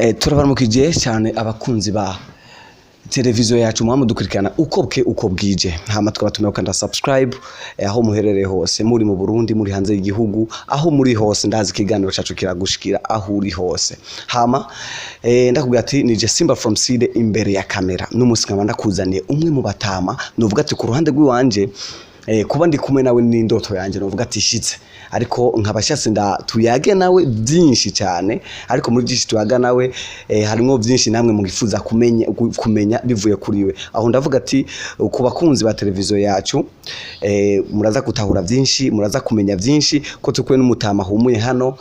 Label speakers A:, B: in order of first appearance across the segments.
A: Turabaramukije cyane abakunzi ba televiziyo yacu mudukurikirana uko bwije. Hama twabatumiye kandi subscribe aho muherereye hose, muri mu Burundi, muri hanze y'igihugu, aho muri hose ndazi ikiganiro cyacu kiragushikira aho uri hose. Hama ndakubwira ati nije Simba from Side imbere ya kamera n'umunsi nkaba ndakuzaniye umwe mu batama novuga ati ku ruhande rw'iwanje kuba ndi kumwe nawe n'indoto yanjye novuga ati shitse, ariko nkabashatse tuyage nawe byinshi cyane, ariko muri byinshi tuyaga nawe harimo byinshi namwe mugifuza kumenya bivuye kuri we. Aho ndavuga ati ku bakunzi ba televiziyo yacu muraza gutahura byinshi, muraza kumenya byinshi ko tukwe n'umutama humuye hano,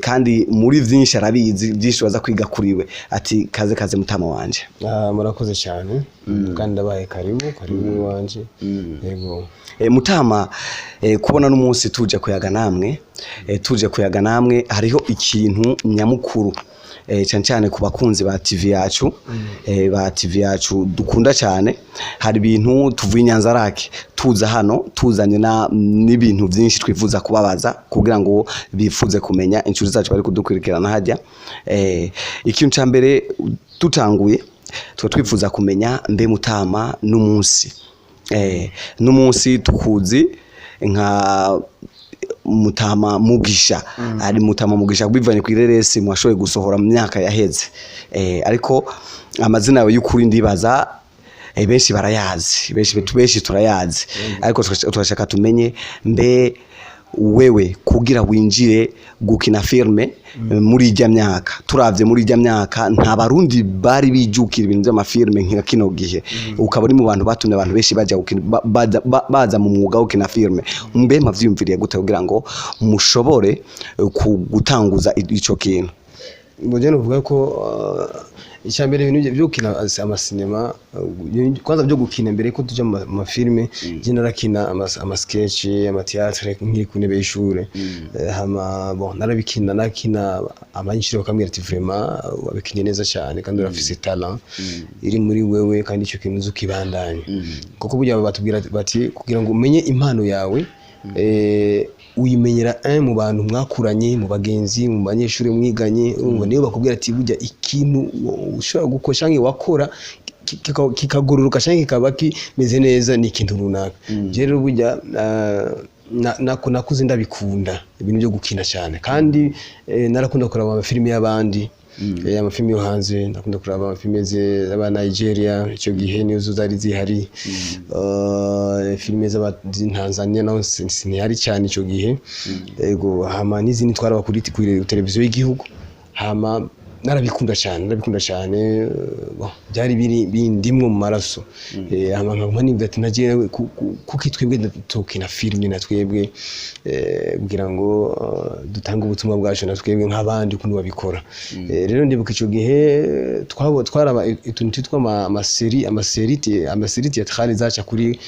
A: kandi muri byinshi arabizi byinshi baza kwiga kuri we. Ati kaze mutama wanje.
B: Murakoze cyane kandi ndabaye karibu wanje. Yego
A: mutama, kubona n'umunsi tuje kuyaga namwe hariho ikintu nyamukuru cyane ku bakunzi ba TV yacu dukunda cyane. Hari ibintu tuvuye Nyanza rake tuza hano tuzanye n'ibintu byinshi twifuza kubabaza kugira ngo bifuze kumenya inshuti zacu bari kudukurikirana hajya. Ikintu cya mbere tutanguye twifuza kumenya mbe mutama n'umunsi tukuzi nka Mutama Mugisha. Ari Mutama Mugisha bivanye ku ireresi mwashoye gusohora mu myaka yaheze, ariko amazina yawe y'ukuri ndibaza benshi barayazi, benshi turayazi, ariko turashaka tumenye mbe wewe kugira winjire gukina filme muri ijya myaka. Turavye muri ijya myaka nta barundi bari bijukira ibintu by'amafilme nka kino gihe, ukaba ari mu bantu batumye abantu benshi baza mu mwuga wo gukina filme. Mbe mavyumviriye gute kugira ngo mushobore gutanguza ico kintu?
B: Mujye nuvuga ko icyambere ibintu byo gukina amasinema, kwanza byo gukina mbere ko tujya mu filme, je narakina sketch, amatheatre nkiri ku ntebe y'ishure. Hama nakina amanyishiro kamwira ati vraiment wabikinye neza cyane kandi urafise talent iri muri wewe, kandi icyo kintu uzukibandanye kuko burya batubwira bati kugira ngo umenye impano yawe uyimenyera mu bantu mwakuranye, mu bagenzi, mu banyeshuri mwiganye. Urumva niyo bakubwira ati burya ikintu ushobora gukora cyangwa wakora kikagororoka cyangwa kikaba kimeze neza ni ikintu runaka. Rero burya nakuze ndabikunda ibintu byo gukina cyane, kandi narakunda kuraba amafilime y'abandi, amafilime yo hanze. Ndakunda kuraba amafilime z'aba Nigeria, icyo gihe nizo zari zihari. Filime z'aba Tanzania naho sinihari cyane icyo gihe. Yego, hama n'izindi twaraba kuri televiziyo y'igihugu. Hama narabikunda cyane, byari bindimwe mu maraso. Hama nkaba nimba ati nagiye kuki twebwe tukina filime na twebwe kugira ngo dutange ubutumwa bwacu na twebwe nk'abandi kundi babikora. Rero ndibuka icyo gihe twaraba ituntu twitwa amaseri theatrale zaca kuri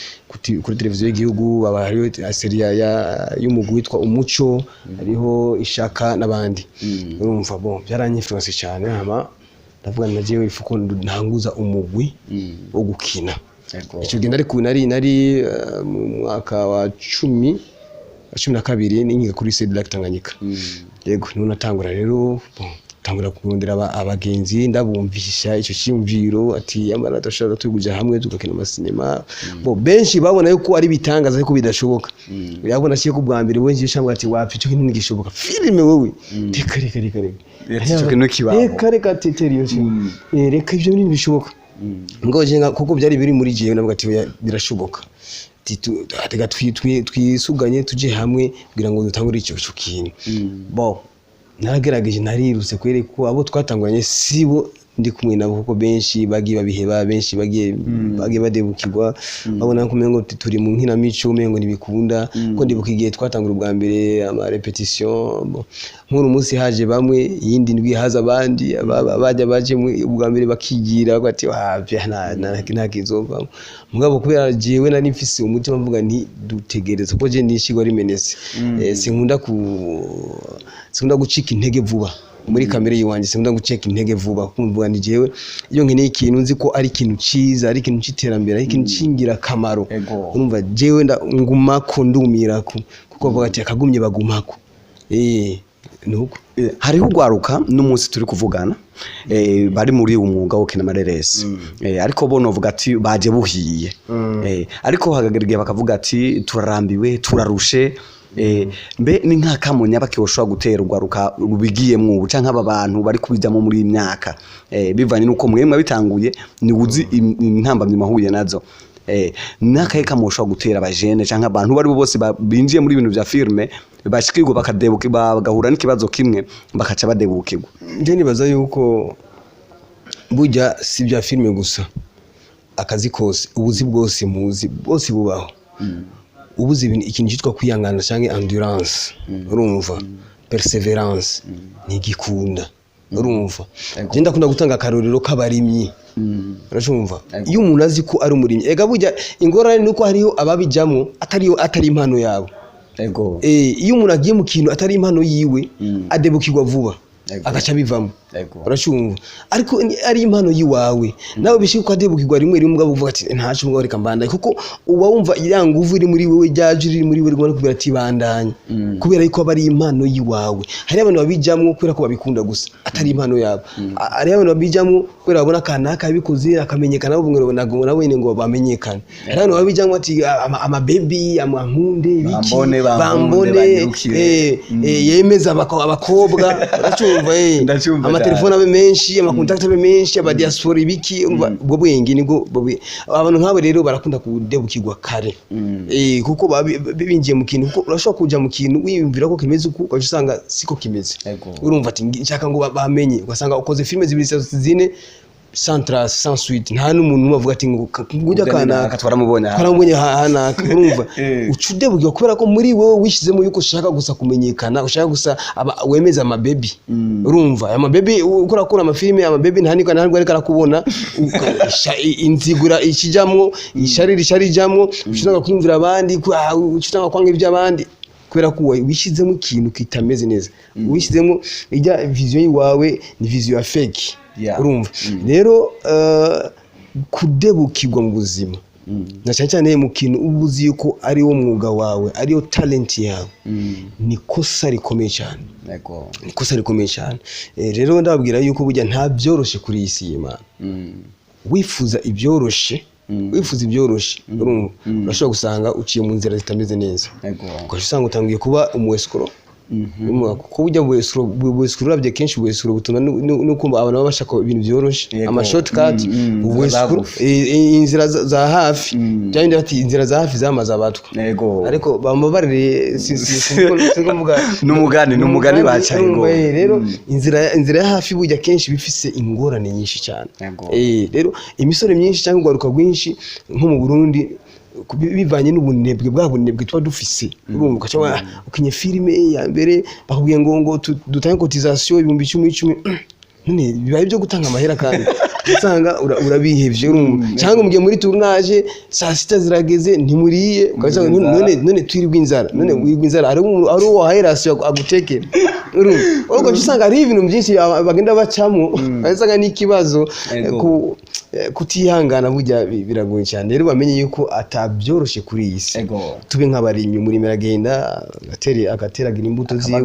B: televiziyo y'igihugu. Aba hariho serie y'umugwi witwa Umuco, hariho Ishaka n'abandi. Urumva byaranyifluence cyane. Hama ndavuga nagiye ifuko ntanguza umugwi wo gukina. Icyo gihe nari mu mwaka wa 12 ninyiga kuri Sede Lac Tanganyika. Yego, niho natangura rero tangura kurondera abagenzi, ndabumvisha icyo cyumviro ati amara tashaka tuguja hamwe tugakina amasinema. Benshi babona yuko ari bitangaza ariko bidashoboka. Yabona cyo ku bwa mbere wenje shambwa ati wapi cyo kintu ntigishoboka filime wowe. Reka
A: icyo kintu kibaho.
B: Reka teteriyo reka ibyo bintu bishoboka. Ngoje kuko byari biri muri gihe navuga ati birashoboka. Atega twisuganye tuje hamwe kugira ngo dutangure icyo kintu. Naragerageje nariruse kwere ko abo twatanguranye sibo ndi kumwe nabo, kuko benshi bagiye babiheba, benshi bagiye badebukirwa, babona ko mengo turi mu nkina mico mengo nibikunda. Ko ndibuka igihe twatangura ubwa mbere ama repetition, nkuru munsi haje bamwe, yindi ndwi haza abandi, baje ubwa mbere bakigira bati nta kizova. Mugabo kubera jewe nari mfise umutima mvuga nti dutegereza ko je nishigwa rimenese. Sinkunda gucika intege vuba muri kamere yiwanje, sinkunda guceka intege vuba kumvuga ni jewe iyo nkeneye ikintu nzi ko ari ikintu ciza, ari ikintu citerambere, ari ikintu cingira kamaro. Urumva jewe ngumako ndumirako kuko bavuga ati akagumye bagumako. nuko
A: hariho ugwaruka n'umunsi turi kuvugana bari muri umwuga wo kina amareresi ariko bo novuga ati baje buhiye ariko hagagera igihe bakavuga ati turarambiwe turarushe mbe ni nka kamunya bakiyoshwa gutera ugwaruka rubigiyemwo ubu canke aba bantu bari kubijamo muri imyaka bivanye nuko mwemwe bitanguye ni uzi intambamye mahuye nazo nakaye kamusha gutera abajene canke abantu bari bose binjiye muri ibintu vya filme bashikirwa bakadebuka bagahura n'ikibazo kimwe bakaca badebukirwa.
B: Nje nibaza yuko burya si vya filme gusa akazi kose ubuzi bwose muzi bose bubaho ubuzi ikintu cyitwa kwiyangana canke endurance urumva perseverance ni gikunda urumva je ndakunda gutanga akarorero k'abarimyi urashumva iyo umuntu azi ko ari umurimyi ega burya ingorane nuko hariho ababijamwo atari impano yabo iyo umuntu agiye mu kintu atari impano yiwe adebukirwa vuba agaca bivamo urashumva ariko ari impano yiwawe nawe bishika ko adebukirwa rimwe mugabo uvuga ati ntacu mugabo reka mbandanye kuko uba wumva iranguvu iri muri wewe ryaje iri muri wewe rwanda kubera ati bandanye kubera yuko bari impano yiwawe hari abantu babijamwo kubera ko babikunda gusa atari impano yabo hari abantu babijamwo kubera babona kanaka abikoze akamenyekana bavungura nawe ngo bamenyekane hari abantu babijamwo ati ama baby amankunde ibiki bambone yemeza abakobwa urashumva telefone abe menshi amakontakte abe menshi aba diaspora ibiki ubwo bwenge nibwo abantu nk'abo rero barakunda kudebukirwa kare kuko binjiye mu kintu kuko urashobora kuja mu kintu wiyumvira ko kimeze uko ukaje usanga siko kimeze urumva ati nshaka ngo bamenye ugasanga ukoze filme zibiri zine sans trace sans suite nta n'umuntu uvuga ati ngo kujya kana twaramubonye hana urumva ucudebukirwa kubera ko muri wowe wishizemo yuko ushaka gusa kumenyekana ushaka gusa wemeza ama baby urumva ama baby ukora amafilme ama baby ntanikwa ntabwo ariko arakubona inzigura ikijamwo isharijamwo ushaka kwimvira abandi ushaka kwanga iby'abandi kubera ko wishizemo ikintu kitameze neza wishizemo ijya vision yiwawe ni vision ya fake urumva rero kudebukirwa mu buzima na cyane mu kintu ubuzi yuko ari wo mwuga wawe ari yo talent yawe ni kosa rikomeye cyane nikosa rikomeye cyane rero ndababwira yuko burya nta byoroshe kuri iyi si y'Imana wifuza ibyoroshe urumva urashobora gusanga uciye mu nzira zitameze neza ukashusanga utangiye kuba umwescro kuko burya bwescro uravye kenshi bwescro butuma nuko abantu baba bashaka ibintu byoroshe ama shortcut bwescro inzira za hafi cyangwa ati inzira za hafi zamaza abatwa ariko bamabarire singo muga numugani bacaye ngo rero inzira ya hafi burya kenshi bifise ingorane nyinshi cyane rero imisore myinshi cyangwa ugwaruka rwinshi nko mu Burundi bivanye n'ubunebwe bwabunebwe twa dufise urumva cyangwa ukinye filme ya mbere bakubwiye ngo dutange cotisation 10,000 none bibaye byo gutanga amahera kandi usanga urabihevye urumva cyangwa mugiye muri tournage saa 6 zirageze ntimuriye ukazanga none twiribwa inzara none wiribwa inzara ari uwo hairasyo agutekera urumva usanga ari ibintu byinshi bagenda bacamo azanga n'ikibazo kutihangana burya biragoye cyane rero bamenye yuko atabyoroshe kuri iyi si tube nk'abarimyi muri miragenda agateragira imbuto ziwe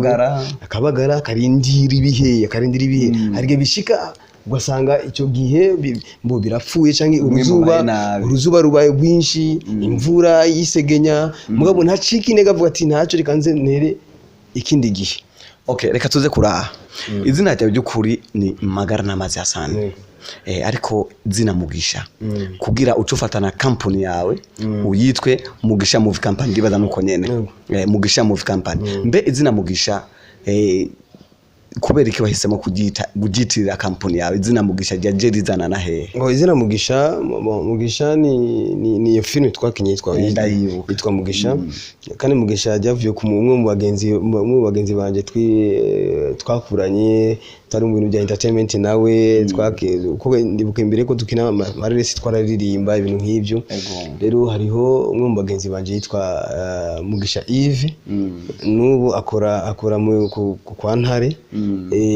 B: akabagara karindira ibihe harige bishika ugasanga icyo gihe mbo birapfuye canke uruzuba rubaye rwinshi imvura yisegenya mugabo ntacika intege avuga ati ntacyo reka nze ntere ikindi gihe
A: reka tuze kuraha izina ryawe by'ukuri ni Magara n'amazi Hassan ariko zina Mugisha kugira ucufatana company yawe uyitwe Mugisha Movie Company ndibaza nuko nyene Mugisha Movie Company mbe izina Mugisha kubera iki bahisemo kugitirira company yawe izina Mugisha ryaje rizana na hehe
B: ngo izina Mugisha ni film twakinye yitwa Mugisha kandi Mugisha ryavuye ku umwe mu bagenzi banje twakuranye tari mu bintu bya entertainment nawe kuko ndibuka imbere ko dukina amaresi twararirimba ibintu nk'ibyo rero hariho umwe mu bagenzi banje yitwa Mugisha Yves nubu akora mu kwa Ntare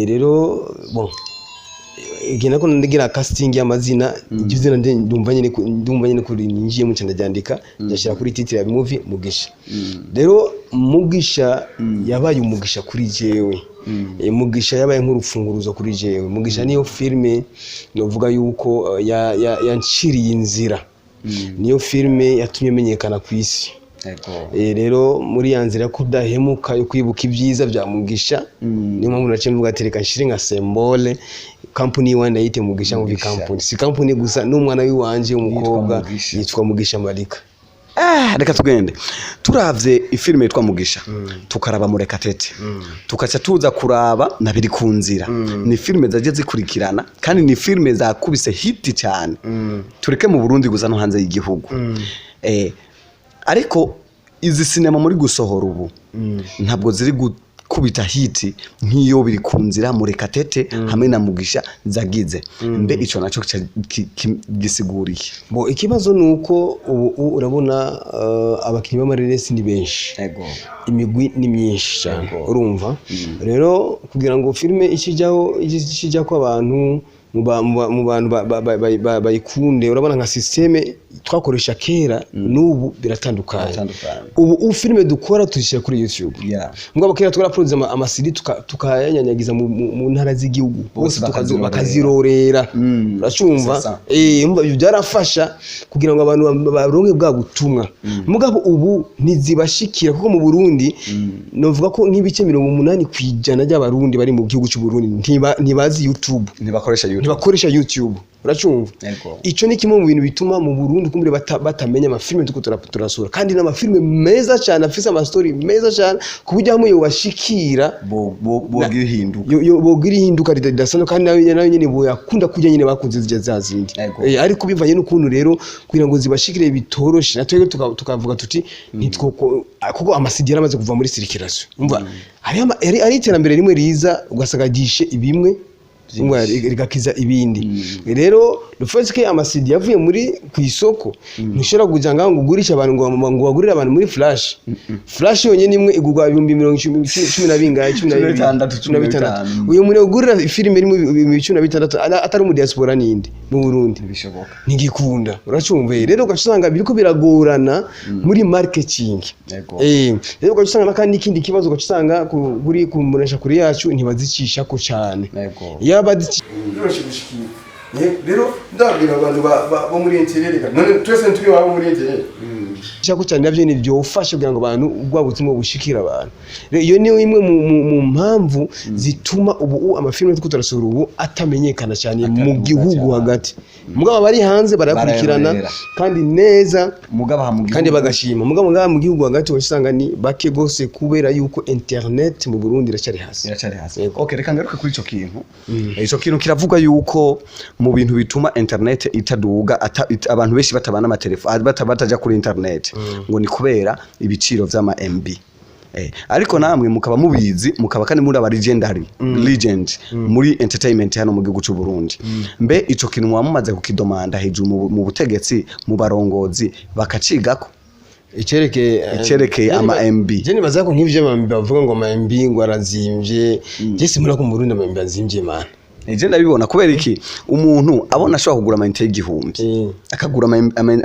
B: rero bon igena ko ndagira casting y'amazina igizina ndumva nyine kuri ninjiye mu cyanda ryandika ndashira kuri titre ya movie Mugisha rero Mugisha yabaye umugisha kuri jewe Mugisha yabaye nk'urufunguruzo kuri jewe. Mugisha niyo filme novuga yuko yanciriye inzira, niyo filme yatumye menyekana ku isi. Rero muri ya nzira kudahemuka yo kwibuka ibyiza bya Mugisha, niyo mpamvu naciye mvuga ati reka nshire nka symbole company wanda yite Mugisha mu company, si company gusa n'umwana w'iwanje umukobwa yitwa Mugisha Malika.
A: Reka tugende turavye ifilme yitwa Mugisha, tukaraba Murekatete, tukaca tuza kuraba na Biri ku nzira. Ni filme zaje zikurikirana kandi ni filme zakubise hit cyane, tureke mu Burundi gusa no hanze y'igihugu. Ariko izi sinema muri gusohora ubu ntabwo ziri gukubita hiti nk'iyo Biri ku nzira, Murekatete hamwe na Mugisha zagize. Mbe ico naco gisiguriye
B: bo ikibazo nuko ubu urabona abakinyi b'amareresi ni benshi, imigwi ni myinshi cyane, urumva. Rero kugira ngo filme ikijya ko abantu mu bantu bayikunde, urabona nka systeme twakoresha kera n'ubu biratandukanye. Ubu filme dukora tuzishyira kuri YouTube, mugabo kera twaraproduce amasiri tukayanyanyagiza mu ntara z'igihugu, bose bakazirorera, uracumva. Ibyo byarafasha kugira ngo abantu baronke bwa butumwa. Mugabo ubu ntizibashikira kuko mu Burundi novuga ko nk'ibice 80% by'abarundi bari mu gihugu cy'u Burundi ntibazi YouTube, ntibakoresha YouTube, uracumva. Ico ni kimwe mu bintu bituma mu Burundi kumbure batamenya amafilme tuko turasura, kandi n'amafilme meza cyane afise ama story meza cyane kuburyo hamwe yobashikira bogira ihinduka ridasanzwe, kandi nayo nyene boyakunda kujya nyene bakunze zije zazindi. Ariko bivanye n'ukuntu rero kugira ngo zibashikire bitoroshe, natwe tukavuga tuti kuko amasidi yaramaze kuva muri circulation, umva ari iterambere rimwe riza ugasagadishe ibimwe rigakiza ibindi. Rero rufashike amasidi yavuye muri ku isoko, ntushobora kujanga ngo ugurisha abantu ngo bagurira abantu muri flash. Flash yonyene imwe igurwa 1010 na bingaye 16. Uyu muri ugurira filime rimwe 16 atari mu diaspora ninde mu Burundi bishoboka, ntigikunda, uracumva. Rero ugashanga biriko biragorana muri marketing. Rero ugashanga kandi ikindi kibazo ugashanga kuri kumuresha kuri yacu ntibazicisha ko cyane. Rero ndabwira abantu bo muri internet, none twese turi wabo muri internet cyako cyane navyo ni byofasha kugira ngo abantu ubwabutumwe bushikira abantu. Rero iyo ni imwe mu mpamvu zituma ubu amafilme tuko turasura ubu atamenyekana cyane mu gihugu hagati, mugabo bari hanze barakurikirana kandi neza, kandi bagashima. Mugabo mu gihugu hagati wasanga ni bake gose kubera yuko internet mu Burundi iracyari hasi.
A: Okay, reka ngaruke kuri ico kintu. Ico kintu kiravuga yuko mu bintu bituma internet itaduga, abantu benshi batabana amatelefone bataja kuri internet, ngo ni kubera ibiciro vy'ama MB. Ariko namwe mukaba mubizi, mukaba kandi muri aba legend muri entertainment hano mu gihugu cy'u Burundi. Mbe ico kintu mwamumaze kukidomanda hejuru mu butegetsi, mu barongozi bakacigako icerekeye ama MB?
B: Je nibaza ko nk'ivyo bavuga ngo ama MB ngo arazimvye, je simura ko mu Burundi ama MB azimvye mana.
A: Je ndabibona kubera iki umuntu abona ashobora kugura amayinite y'igihumbi, akagura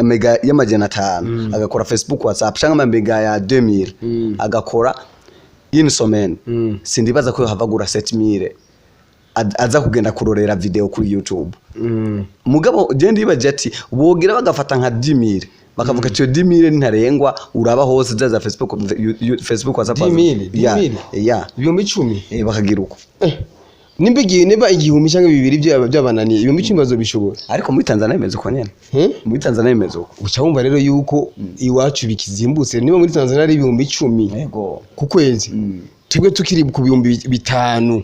A: mega y'amajana 5, agakora Facebook, WhatsApp cyangwa mega ya 2000, agakora insomene. Sindibaza ko havagura 7000 aza kugenda kurorera video kuri YouTube. Mugabo je ndibaje ati bogira bagafata nka 10000 bakavuga cyo 10000 ntarengwa, uraba hose za Facebook WhatsApp
B: 10000 ibihumbi 10
A: bakagira uko.
B: Niba igihumbi cyangwa bibiri by'abananiye ibihumbi 10 bazo bishobora.
A: Ariko muri Tanzania imeze uko nyene, muri Tanzania imeze uko.
B: Uca wumva rero yuko iwacu bikizimbutse. Niba muri Tanzania ari ibihumbi 10 ku kwezi, twebwe tukiri ku bihumbi 5,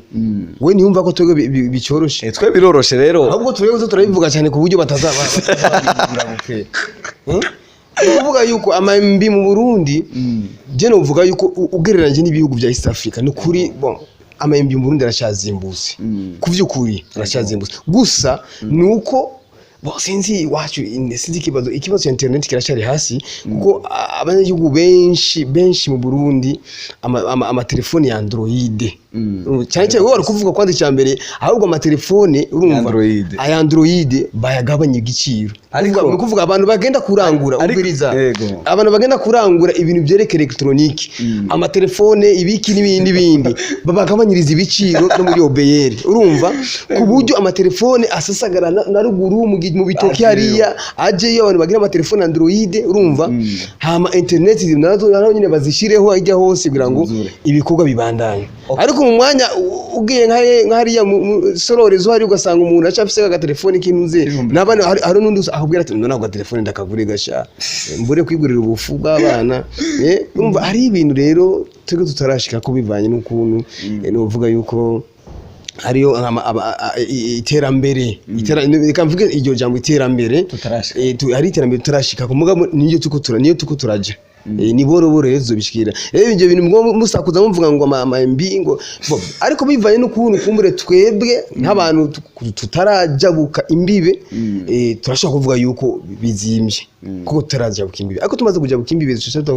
B: we ntiyumva ko twebwe bicoroshe.
A: Twe biroroshe rero,
B: ahubwo twebwe turabivuga cyane ku buryo batazabura buke. Uvuga yuko amambi mu Burundi, je no uvuga yuko ugereranje n'ibihugu bya East Africa no kuri bon amambi mu Burundi aracazimbutse, kuvyukuri aracazimbutse. Gusa nuko sinzi wacu sinzi ikibazo cya internet kiracari hasi, kuko abanyagihugu benshi mu Burundi ama telefone ya Android cyane cyane wowe kuvuga kwanza cyambere ahubwo amatelefone urumva aya Android bayagabanya igiciro ariko kuvuga abantu bagenda kurangura ubwiriza abantu bagenda kurangura ibintu byereke electronique amatelefone ibiki n'ibindi babagabanyiriza ibiciro no muri OBR urumva ku buryo amatelefone asasagara na ruguru mu bitoki hariya aje iyo abantu bagira amatelefone Android urumva hama internet nazo nyine bazishireho ajya hose kugira ngo ibikorwa bibandanye ariko mu mwanya ugiye nk'hariya sororezo hari ugasanga umuntu acafise ka telefone kinuze nabana hari nundi akubwira ati none telefone ndakagure gasha mbure kwigurira ubufu bw'abana urumva hari ibintu rero twego tutarashika ko bivanye n'ukuntu novuga yuko hariyo iterambere ikamvuga iryo jambo iterambere ari iterambere tutarashika ku mugabo niyo tuko turaje ni boro rezo bishikira ibyo bintu musakuza mvuga ngo MB ngo ariko bivanye n'ukuntu kumbure twebwe nk'abantu tutarajabuka imbibe turashaka kuvuga yuko bizimbye kuko tutarajabuka imbibe ariko tumaze kujabuka imbibe tushaka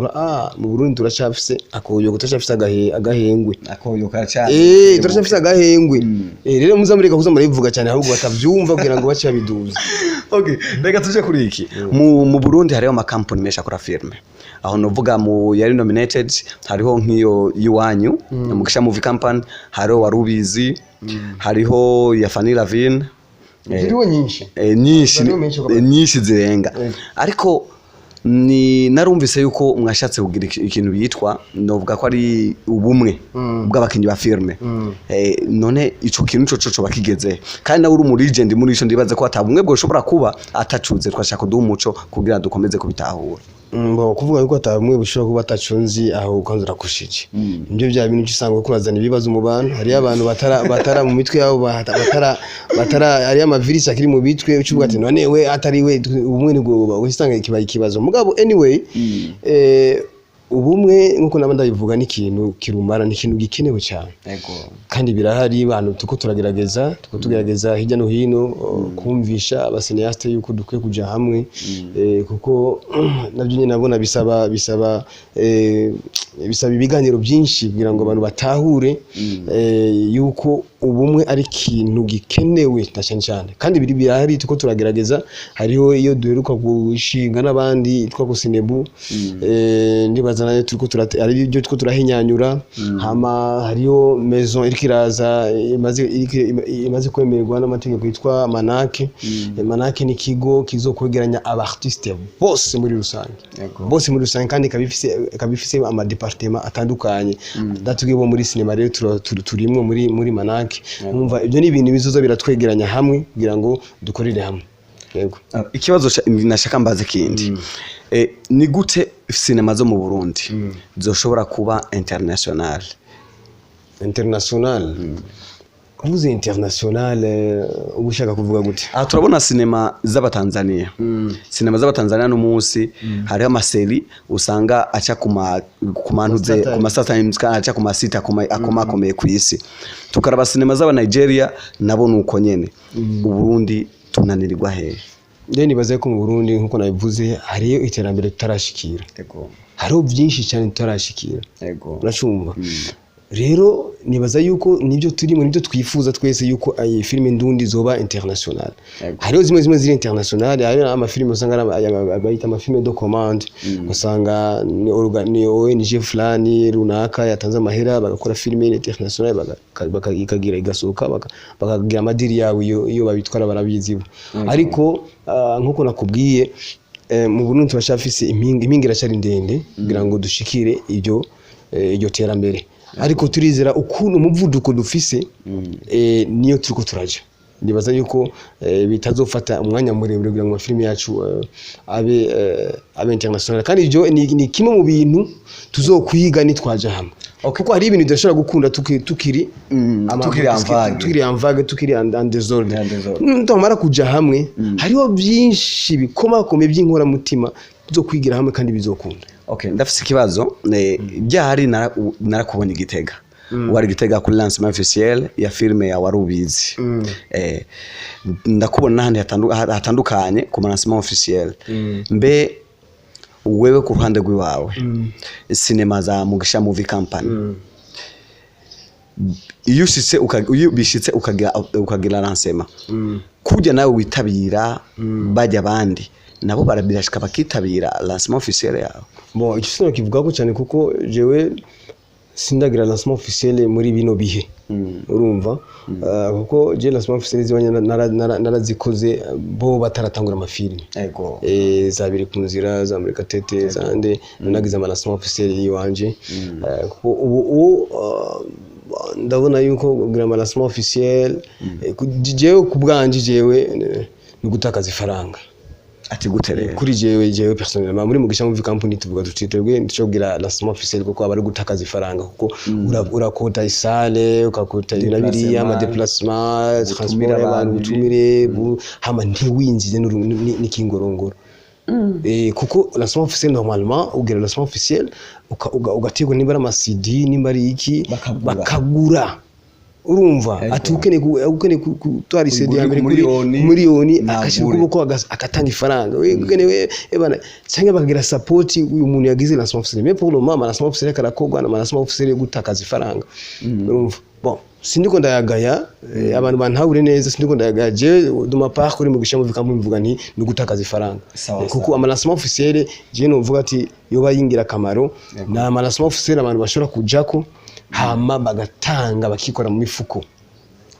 B: mu Burundi turashafise akoyo gutashafise agahengwe
A: akoyo karacana
B: turashafise agahengwe rero muzamureka kuzamurivuga cyane ahubwo batavyumva kugira ngo bace babiduza
A: okay reka tuje kuri iki mu Burundi hariyo ama company mesha akora filme aho novuga mu yari nominated hariho nk'iyo yiwanyu Mugisha Movie Company hariho Warubizi hariho ya Fanny Lavine
B: ziriho
A: nyinshi zirenga ariko ni narumvise yuko mwashatse kugira ikintu bitwa novuga ko ari ubumwe bw'abakinyi ba filme none ico kintu coco bakigeze kandi nawe uri mu legend muri ico ndibaze ko atabumwe bwo ushobora kuba atacuze twashaka duha umuco kugira dukomeze kubitahura
B: kuvuga yuko atabumwe bushobora kuba atacunzi aho ukanzura kushije nibyo bya bintu cyisanga kurazana ibibazo mu bantu hari abantu batara mu mitwe yabo batara ari amavirus akiri mu bitwe ucuvuga ati none we atari we ubumwe nibwo usanga kibaye ikibazo mugabo anyway ubumwe nkuko nabanda bivuga ni ikintu kirumara ni ikintu gikenewe cyane kandi birahari abantu tuko tugerageza hirya no hino kumvisha abaseneaste yuko dukwiye kuja hamwe kuko nabyo nyine nabona bisaba ibiganiro byinshi kugira ngo abantu batahure yuko ubumwe ari ikintu gikenewe cyane kandi birahari tuko turagerageza hariho iyo duheruka gushinga n'abandi twa kusinebu ndibaza nayo turiko ari byo tuko turahinyanyura hama hariyo maison irikiraza imaze kwemererwa n'amategeko yitwa Manake Manake ni kigo kizokwegeranya abartiste bose muri rusange kandi kabifise ama departement atandukanye datugiye bo muri cinema rero turimwe muri Manake umva ibyo ni ibintu bizoza biratwegeranya hamwe kugira ngo dukorere hamwe yego
A: ikibazo nashaka mbaze kindi ni gute cinema zo mu Burundi zoshobora kuba international uvuze international ubushaka kuvuga gute turabona cinema z'abatanzania cinema z'abatanzania no munsi hariho amaseri usanga aca kumantuze ku Times aca ku masita akomakomeye ku isi tukaraba cinema z'aba Nigeria nabo nuko nyene Burundi tunanirirwa hehe
B: nibaze ko mu Burundi nkuko nabivuze hariyo iterambere tutarashikira hariho byinshi cyane tutarashikira uracumva rero nibaza yuko nibyo turimo nibyo twifuza twese yuko ayi filime ndundi zoba international hariho zimwe ziri international hariho ama filime usanga bayita ama filime de commande usanga ni ONG fulani runaka yatanze amahera bagakora filime international bakagira igasohoka bakagira amadiri yawe iyo babitwara barabizibo ariko nkuko nakubwiye mu Burundi turashafise impinga iracari ndende kugira ngo dushikire iryo terambere ariko turizera ukuntu umuvuduko dufise niyo turiko turaje ndibaza yuko bitazofata umwanya muremure kugira ngo filime yacu abe international kandi ibyo ni kimwe mu bintu tuzokwiga nitwaje hamwe kuko hari ibintu tudashobora gukunda tukiri amvague tukiri en désordre ntumara kuja hamwe hariho byinshi bikomakomeye by'inkora mutima tuzokwigira hamwe kandi bizokunda
A: ndafise ikibazo byahari narakubona Igitega wari Gitega kuri lancement officiel ya filme ya Warubizi ndakubona n'ahandi hatandukanye ku lancement officiel mbe wewe ku ruhande rw'iwawe cinema za Mugisha Movie Company iyo ushitse iyo bishitse ukagira lancement kujya nawe witabira bajya abandi nabo barabirashika bakitabira lancement officiel yawe.
B: Bon icyo sino kivuga ko cyane kuko jewe sindagira lancement officiel muri bino bihe urumva kuko je lancement officiel zibanye narazikoze bo bataratangura amafilme
A: yego
B: zabiri ku nzira za Amerika tete zande nagize ama lancement officiel yiwanje kuko ubu ndabona yuko kugira ama lancement officiel jewe kubwanje jewe ni gutakaza ifaranga
A: ati guterera
B: kuri jewe personnellement muri Mugisha Movie Company tuvuga tutitebwe ndicogira lancement officiel kuko abari gutakaza ifaranga kuko urakota isale ukakota ibinabiri ama déplacement transport abantu utumire hama ntiwinjize n'ikingorongoro kuko lancement officiel normalement ugira lancement officiel ugategwa niba ari CD niba ari iki bakagura urumva ati ukene kutwara CD ya mbere kuri miliyoni akashira kuboko akatanga ifaranga we ebana cyangwa bagira support uyu muntu yagize lancement officiel mais pour le moment lancement officiel karakogwa na lancement officiel gutakaza ifaranga urumva bon sindiko ndayagaya abantu bantahure neza sindiko ndayagaya je duma part kuri Mugisha Movie Company mvuga nti ni gutakaza ifaranga kuko ama lancement officiel je no mvuga ati yoba yingira kamaro na ama lancement officiel abantu bashobora kujako hama bagatanga bakikora mu mifuko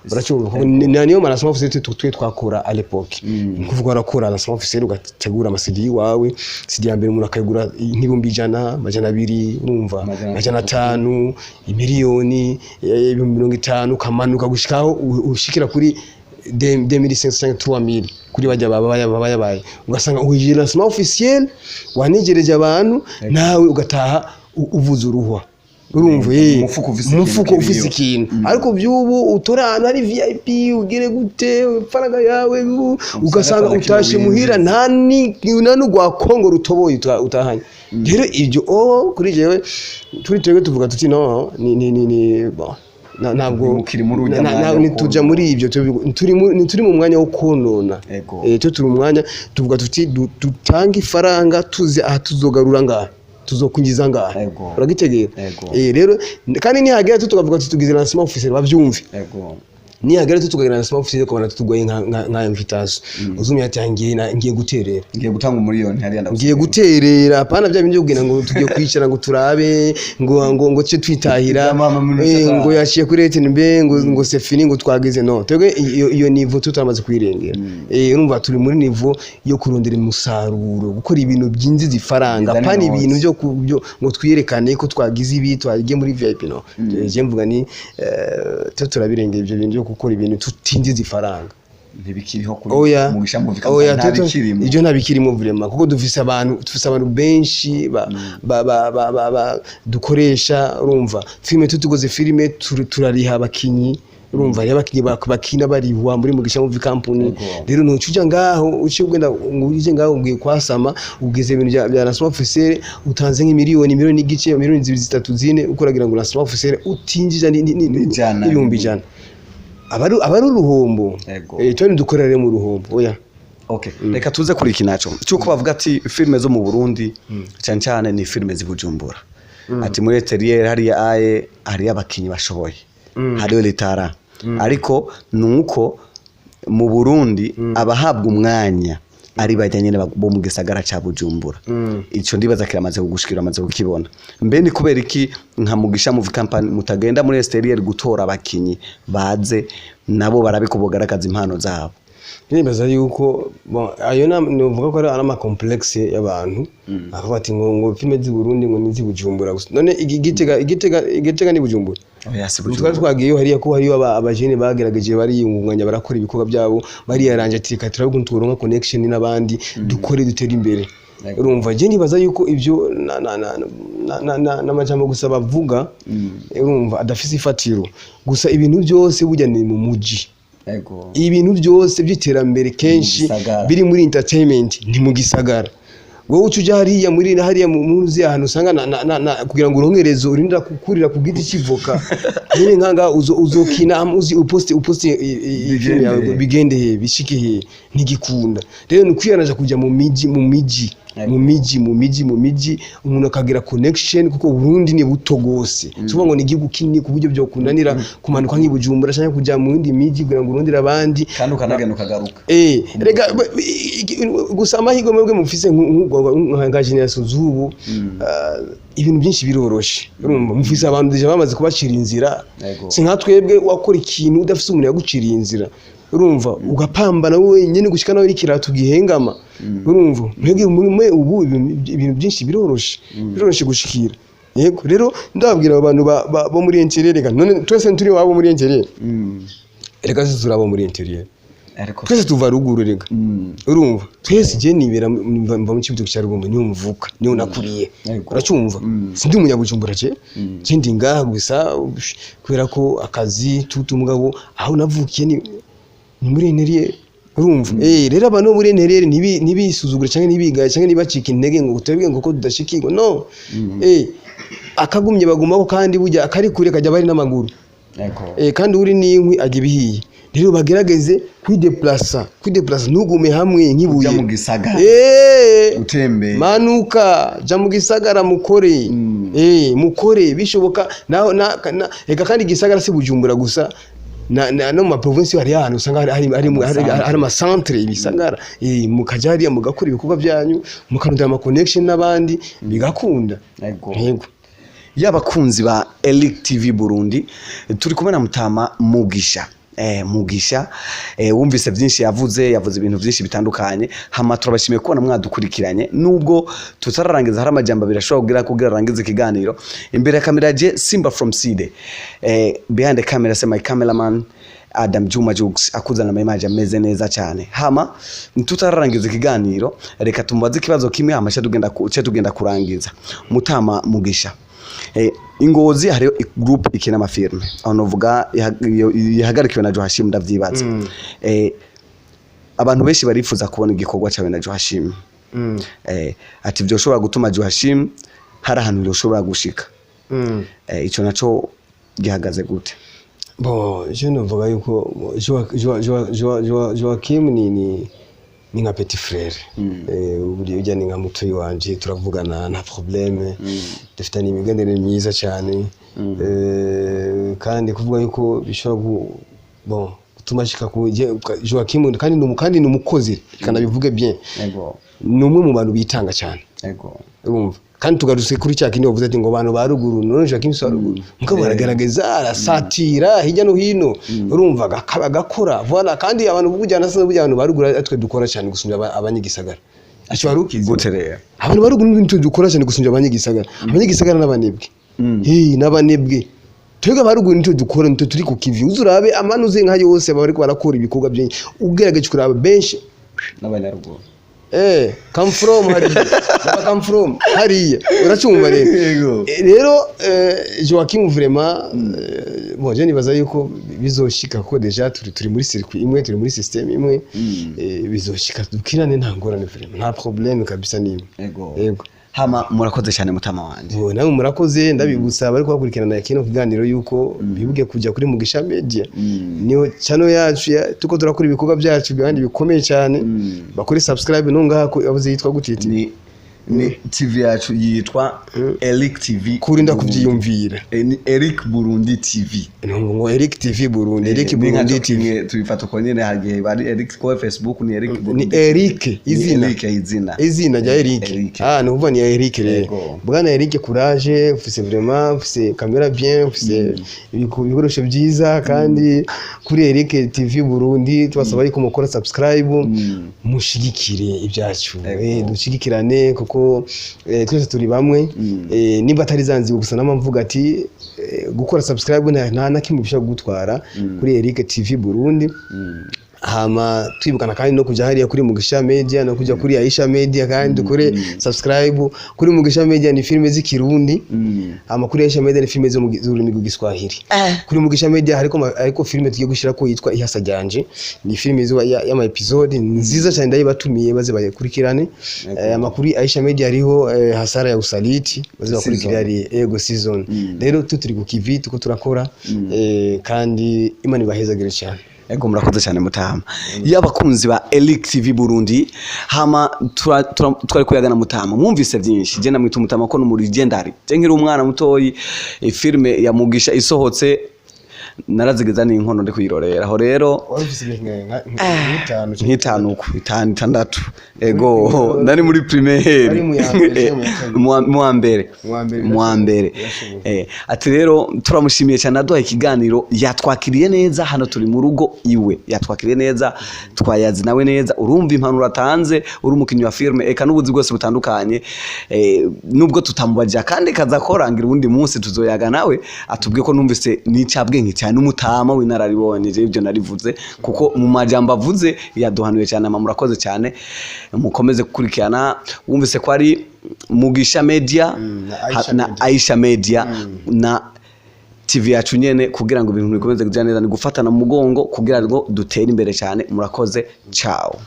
B: baracyumva niyo lancement officiel twe twakora à l'époque kuvuga barakora lancement officiel ugategura amasidi wawe CD ya mbere umuntu akayigura nk'ibihumbi 100 200 urumva 500 miliyoni 50 kamanuka gushikaho ushikira kuri 2500 3000 kuri bajya babaye ugasanga uhigira lancement officiel wanigereje abantu nawe ugataha uvuza uruhwa urumva umufuko ufise ikintu ariko byubu utorana ari VIP ugire gute faranga yawe ugasanga utashe muhira nani gwa Kongo rutoboye utahanye rero ibyo kuri jewe turi twebwe tuvuga tuti no ni bon ntabwo nituja muri ibyo turi mu mwanya wo konona turi mu mwanya tuvuga tuti dutanga ifaranga tuzi aha tuzogarura ngaha tuzokungiza ngaha uragitegera rero kandi nihagera tukavuga tugize lancement officiel bavyumve nihagera tukagira lancement officiel ko tugoye nka invitation uzumya ati ngiye guterera
A: ngiye gutanga umuriyoni hari yanda
B: ngiye guterera apana bya bindi byo ngo tugiye kwicara ngo turabe ngo cyo twitahira ngo yashiye kuri RTNB ngo c'est fini ngo twageze no twebwe iyo niveau tutamaze kwirengera urumva turi muri niveau yo kurondera umusaruro gukora ibintu byinjiza ifaranga apana ibintu byo ngo twiyerekane ko twagize ibi twagiye muri VIP no je mvuga ni turabirengera ibyo bintu gukora ibintu tutinjiza ifaranga
A: ntibikiriho kuri Mugisha Movie Company
B: ibyo ntabikirimo vraiment kuko dufise abantu benshi dukoresha urumva filme tutugoze filme turariha abakinyi urumva yabakinyi bakina bariwa muri Mugisha Movie Company rero ntucuja ngaho ucibwenda nguje ngaho ngiye kwasama ubwize ibintu bya lancement officiel utanze nk'imiliyoni n'igice miliyoni 3 4 ukuragira ngo lancement officiel utinjija n'ibihumbi 100 abari uruhombo twene dukorere mu ruhombo oya
A: reka tuze kuri iki naco cyuko bavuga ati filme zo mu Burundi cyane cyane ni filme zibujumbura ati muri Eterier hari abakinyi bashoboye hariyo litara ariko nuko mu Burundi abahabwa umwanya ari bajyanye bo mu gisagara ca Bujumbura ico ndibaza kiramaze kugushikira amaze kukibona mbe ni kubera iki nka Mugisha Movie Company mutagenda muri exterior gutora abakinyi baze nabo barabikubogarakaza impano zabo
B: nibaza yuko ayo novuga ko ari ama complexe y'abantu aho bati ngo filme z'i Burundi ngo nizi Bujumbura gusa none igitega ni Bujumbura twari twagiye hariya ko hariyo abajene bagerageje bari yungunganya barakora ibikorwa byabo bari yaranje ati katira bwo turonka connection n'abandi dukore dutera imbere urumva je nibaza yuko ibyo n'amajambo gusa bavuga urumva adafise ifatiro gusa ibintu byose burya ni mu muji ibintu byose by'iterambere kenshi biri muri entertainment ni mu gisagara wowe ucuja hariya muzi ahantu usanga kugira ngo uronkerezo urindira kukurira ku giti kivoka nyine nkanga uzokina uzi uposte bigende he bishike he ntigikunda rero ni kwiyanaje kujya mu miji mu miji umuntu akagira connection kuko Burundi ni buto gose tuvuga ngo ni igihugu kinini ku buryo byo kunanira kumanuka nk'ibujumbura cyangwa kujya mu yindi miji kugira ngo urondire abandi
A: kandi ukanagenda ukagaruka
B: rega gusa amahirwe mwebwe mufise nka generation z'ubu ibintu byinshi biroroshe urumva mufise abantu deje bamaze kubacira inzira si nka twebwe wakora ikintu udafise umuntu yaguciriye inzira urumva ugapambana wowe nyene gushika nawe ikirato gihengama urumva mwebwe ubu ibintu byinshi biroroshe gushikira yego rero ndababwira abantu bo muri interieur reka none twese turi wabo muri interieur reka turabo muri interieur twese tuva ruguru rega urumva twese je nibera mva mu kibuto cya Rugombo niyo muvuka niyo nakuriye uracyumva sindi umunyabujumbura je ndi ngaha gusa kubera ko akazi tutu mugabo aho navukiye ni muri interieur urumva rero abantu muri interieur ntibisuzugure cyangwa ntibigaye cyangwa nibacika intege ngo utebwe ngo ko tudashikirwa no akagumye bagumako kandi burya akari kure kajya bari n'amaguru kandi uri n'inkwi ajya bihiye rero bagerageze kwideplacer ntugume hamwe nk'ibuye
A: mu gisagara utembe
B: manuka ja mu gisagara mukore mukore bishoboka eka kandi gisagara si Bujumbura gusa no ma province hari ahantu usanga hari ama centre ibisagara mukajariya mugakora ibikorwa byanyu mukarondera ama connection n'abandi bigakunda yego
A: y'abakunzi ba Elic TV Burundi turi kumwe na Mutama Mugisha Mugisha wumvise byinshi yavuze ibintu byinshi bitandukanye hama turabashimiye kubona mwadukurikiranye nubwo tutararangiza hari amajambo birashobora kugira rangiza ikiganiro imbere ya kamera je Simba from Side behind the camera say my cameraman Adam Juma Jux akuzana amaimage ameze neza cyane hama tutararangiza ikiganiro reka tumubaze ikibazo kimwe hama tugenda kurangiza Mutama Mugisha Ingozi hari group ikina amafilme aho novuga yahagarikiwe na Joachim ndavyibaza abantu benshi barifuza kubona igikorwa cyawe na Joachim ati byo shobora gutuma Joachim hari ahantu yoshobora gushika ico naco gihagaze gute
B: je novuga yuko Joachim ni nka petit frère buri ujya ni nka mutoyi wanje turavugana nta problème dufitanye imigendere myiza cyane kandi kuvuga yuko bishobora gutuma shika ku Joachim kandi ni umukozi kandi bivuge bien ni umwe mu bantu bitanga cyane urumva kandi tugarutse kuri cya kindi wavuze ati ngo abantu baruguru none Joachim so baruguru mukabo baragaragaza arasatira hirya no hino urumva gakora voilà kandi abantu bujyana se bujyana baruguru atwe dukora cyane gusumba abanyigisagara icyo barukize
A: guterera
B: abantu baruguru n'ibintu dukora cyane gusumba abanyigisagara n'abanebwe n'abanebwe twega baruguru n'icyo dukora n'icyo turi ku kivi uzurabe amanuze nka yose bari barakora ibikorwa byinshi ugerageje kuraba benshi
A: n'abanyaruguru
B: come from hariya uracumva rero Joachim vraiment je nibaza yuko bizoshika ko deja turi muri circuit imwe turi muri system imwe bizoshika dukirane nta ngorane vraiment nta problème kabisa nimwe
A: yego hama murakoze cyane Mutama wanje
B: nawe murakoze ndabigusaba bari kwakurikirana kino kiganiro yuko bibuge kujya kuri Mugisha Media niho channel yacu tuko turakora ibikorwa byacu kandi bikomeye cyane bakore subscribe nonga abuze yitwa gutiti
A: ni TV yacu yitwa Elic TV
B: kurinda kuvyiyumvira
A: ni Elic Burundi TV
B: ngo Elic TV Burundi Elic Burundi TV
A: tubifata ko nyene hagiye bari Elic ko Facebook ni Elic Burundi
B: ni Eric izina rya Eric ni uvuga ni Eric rero bwana Eric courage ufise vraiment ufise camera bien ufise ibikoresho byiza kandi kuri Elic TV Burundi twasaba yuko mukora subscribe mushigikire ibyacu dushigikirane kuko twese turi bamwe nimba atari zanzi gusa namamvuga ati gukora subscribe nta kimwe bishaka gutwara kuri Elic TV Burundi hama twibukana kandi no kujya hariya kuri Mugisha Media no kujya kuri Aisha Media kandi dukore subscribe kuri Mugisha Media ni filme z'ikirundi hama kuri Aisha Media ni filme zo mu rurimi rw'Igiswahili kuri Mugisha Media ariko filme tugiye gushira ko yitwa Ihasa Ryanje ni filme zo y'ama episode nziza cyane ndayibatumiye baze bakurikirane amakuri Aisha Media ariho Hasara ya Usaliti baze bakurikirane ego season rero tuturi ku kivi tuko turakora kandi Imana ibahezagire cyane
A: ego murakoze cyane Mutama y'abakunzi ba Elic TV Burundi hama twari kuyagana Mutama mwumvise byinshi je namwita Mutama ko no muri legendary je nkiri umwana mutoyi filme ya Mugisha isohotse narazigeza n'inkono ndi kuyirorera aho rero itandatu ego nari muri primaire mu mbere ati rero turamushimiye cyane aduha ikiganiro yatwakiriye neza hano turi mu rugo iwe yatwakiriye neza twayazi nawe neza urumva impanuro atanze uri umukinnyi wa filme eka n'ubuzi bwose butandukanye nubwo tutamubajya kandi kazakorangira ubundi munsi tuzoyaga nawe atubwiye ko numvise n'icabwenge cyane n'umutama w'inararibonye ibyo narivuze kuko mu majambo avuze yaduhanuye cyane murakoze cyane mukomeze gukurikirana wumvise ko ari Mugisha Media na Aisha Media na TV yacu nyene kugira ngo ibintu bikomeze kujya neza ni gufatana mu mugongo kugira ngo dutere imbere cyane murakoze ciao